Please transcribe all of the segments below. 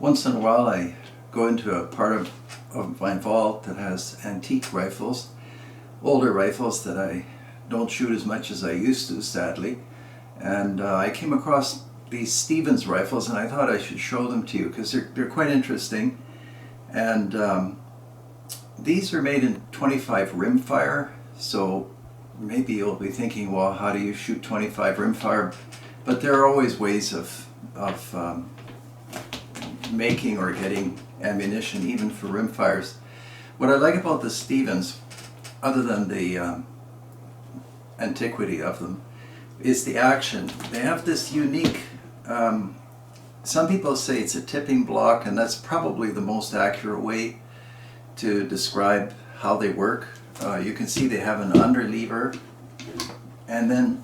Once in a while I go into a part of my vault that has antique rifles, older rifles that I don't shoot as much as I used to, sadly. And I came across these Stevens rifles and I thought I should show them to you because they're quite interesting. And these are made in 25 rimfire, so maybe you'll be thinking, well, how do you shoot 25 rimfire? But there are always ways of making or getting ammunition even for rimfires. What I like about the Stevens, other than the antiquity of them, is the action. They have this unique, some people say it's a tipping block, and that's probably the most accurate way to describe how they work. You can see they have an underlever, and then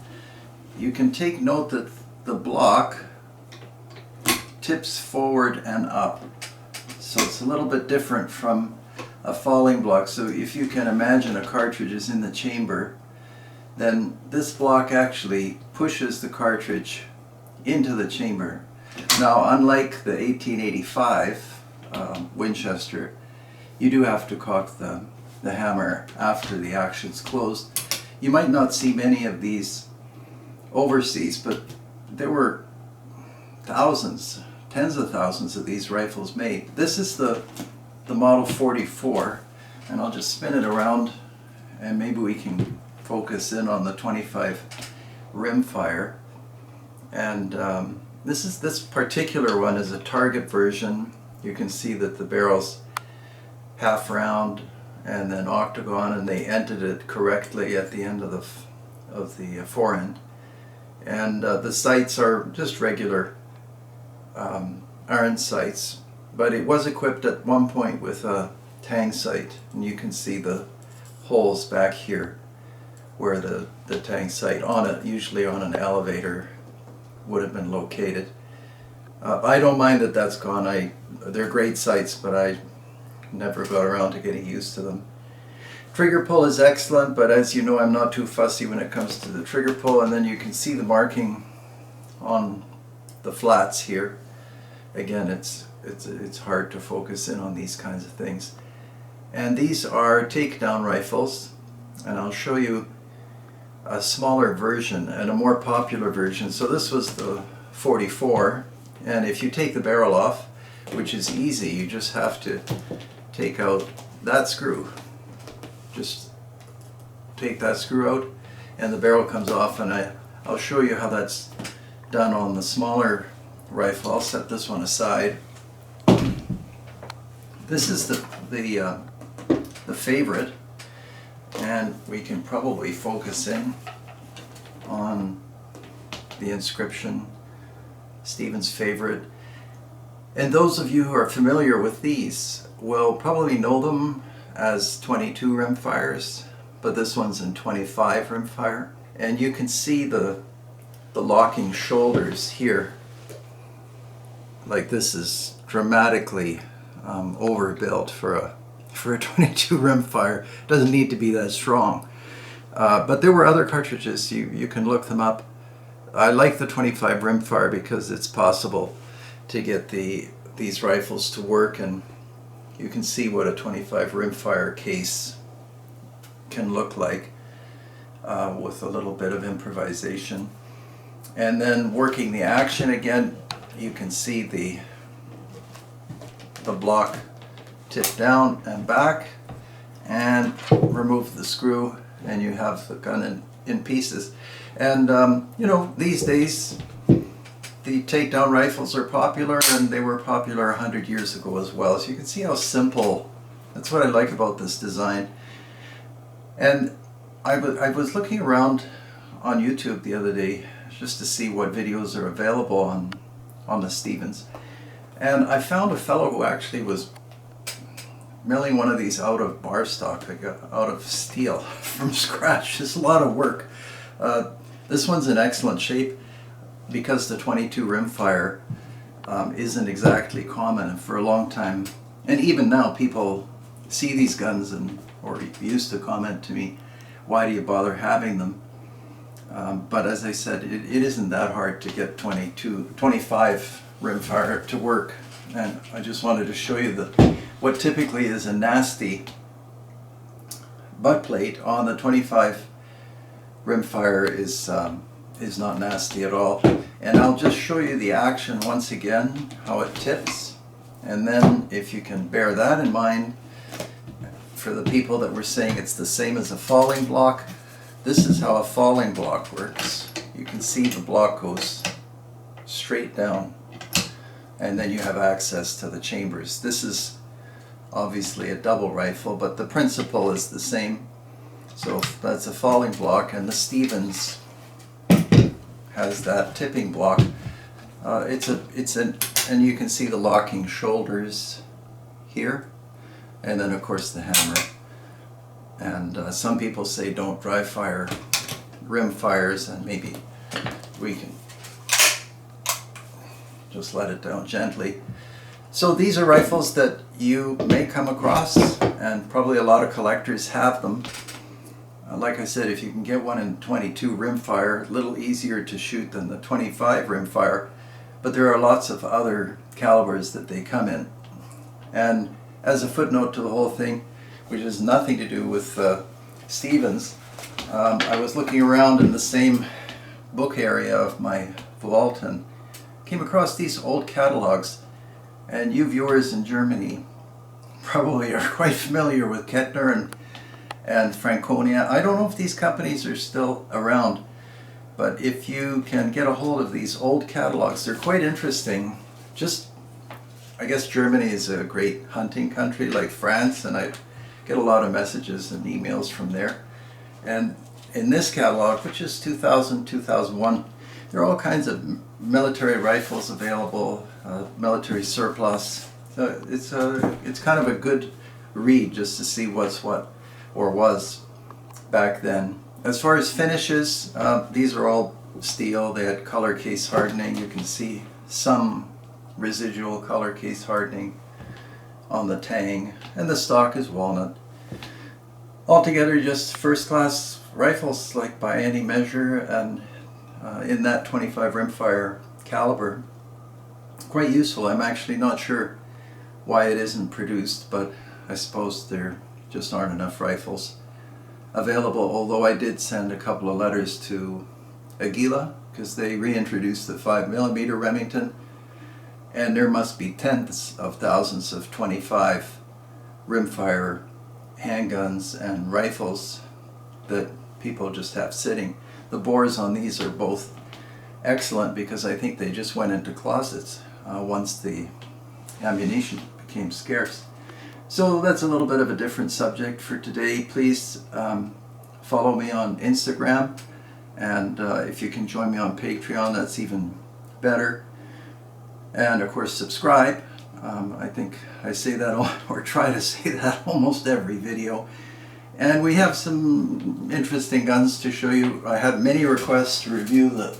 you can take note that the block tips forward and up. So it's a little bit different from a falling block. So if you can imagine a cartridge is in the chamber, then this block actually pushes the cartridge into the chamber. Now, unlike the 1885 Winchester, you do have to cock the hammer after the action's closed. You might not see many of these overseas, but there were thousands, tens of thousands of these rifles made. This is the Model 44, and I'll just spin it around and maybe we can focus in on the 25 rimfire. And this particular one is a target version. You can see that the barrel's half round and then octagon, and they ended it correctly at the end of the forend. And the sights are just regular iron sights, but it was equipped at one point with a tang sight, and you can see the holes back here where the tang sight on it, usually on an elevator, would have been located. I don't mind that that's gone. They're great sights, but I never got around to getting used to them. Trigger pull is excellent, but as you know, I'm not too fussy when it comes to the trigger pull. And then you can see the marking on the flats here. Again, it's hard to focus in on these kinds of things. And these are takedown rifles, and I'll show you a smaller version and a more popular version. So this was the 44, and if you take the barrel off, which is easy, you just have to take out that screw. Just take that screw out and the barrel comes off, and I'll show you how that's done on the smaller rifle. I'll set this one aside. This is the favorite, and we can probably focus in on the inscription, Stevens favorite. And those of you who are familiar with these will probably know them as 22 rimfires, but this one's in 25 rimfire. And you can see the locking shoulders here. Like, this is dramatically overbuilt for a 22 rimfire. Doesn't need to be that strong. But there were other cartridges. You can look them up. I like the 25 rimfire because it's possible to get these rifles to work, and you can see what a 25 rimfire case can look like with a little bit of improvisation. And then working the action again, you can see the block tip down and back, and remove the screw, and you have the gun in pieces. And you know, these days the takedown rifles are popular, and they were popular 100 years ago as well. So you can see how simple. That's what I like about this design. And I was looking around on YouTube the other day just to see what videos are available on the Stevens, and I found a fellow who actually was milling one of these out of bar stock, like out of steel from scratch. It's a lot of work. This one's in excellent shape because the 22 rimfire isn't exactly common, and for a long time, and even now, people see these guns or used to comment to me, why do you bother having them? But as I said, it isn't that hard to get 25 rimfire to work. and I just wanted to show you the what typically is a nasty butt plate on the 25 rimfire is not nasty at all. And I'll just show you the action once again, how it tips, and then if you can bear that in mind, for the people that were saying it's the same as a falling block, this is how a falling block works. You can see the block goes straight down, and then you have access to the chambers. This is obviously a double rifle, but the principle is the same. So that's a falling block, and the Stevens has that tipping block. And you can see the locking shoulders here, and then of course the hammer. And some people say don't dry fire rim fires, and maybe we can just let it down gently. So these are rifles that you may come across, and probably a lot of collectors have them. Like I said, if you can get one in 22 rimfire, a little easier to shoot than the 25 rimfire, but there are lots of other calibers that they come in. And as a footnote to the whole thing, which has nothing to do with Stevens, I was looking around in the same book area of my vault and came across these old catalogs. And you viewers in Germany probably are quite familiar with Kettner and Franconia. I don't know if these companies are still around, but if you can get a hold of these old catalogs, they're quite interesting. I guess Germany is a great hunting country like France, and I get a lot of messages and emails from there. And in this catalog, which is 2000, 2001, there are all kinds of military rifles available, military surplus. It's kind of a good read just to see what's what, or was back then. As far as finishes, these are all steel. They had color case hardening. You can see some residual color case hardening on the tang, and the stock is walnut. Altogether, just first-class rifles, like by any measure, and in that 25 rimfire caliber, quite useful. I'm actually not sure why it isn't produced, but I suppose there just aren't enough rifles available, although I did send a couple of letters to Aguila because they reintroduced the 5mm Remington, and there must be tens of thousands of 25 rimfire handguns and rifles that people just have sitting. The bores on these are both excellent because I think they just went into closets once the ammunition became scarce. So that's a little bit of a different subject for today. Please follow me on Instagram, and if you can join me on Patreon, that's even better. And of course subscribe. I think I say that, or try to say that, almost every video. And we have some interesting guns to show you. I had many requests to review the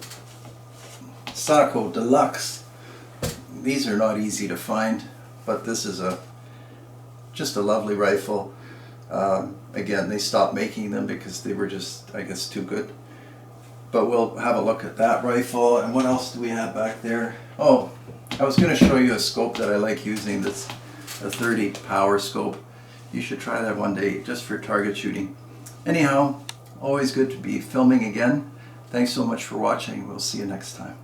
Sako Deluxe. These are not easy to find, but this is just a lovely rifle. Again, they stopped making them because they were just, I guess, too good. But we'll have a look at that rifle. And what else do we have back there? Oh, I was going to show you a scope that I like using that's a 30 power scope. You should try that one day just for target shooting. Anyhow, always good to be filming again. Thanks so much for watching. We'll see you next time.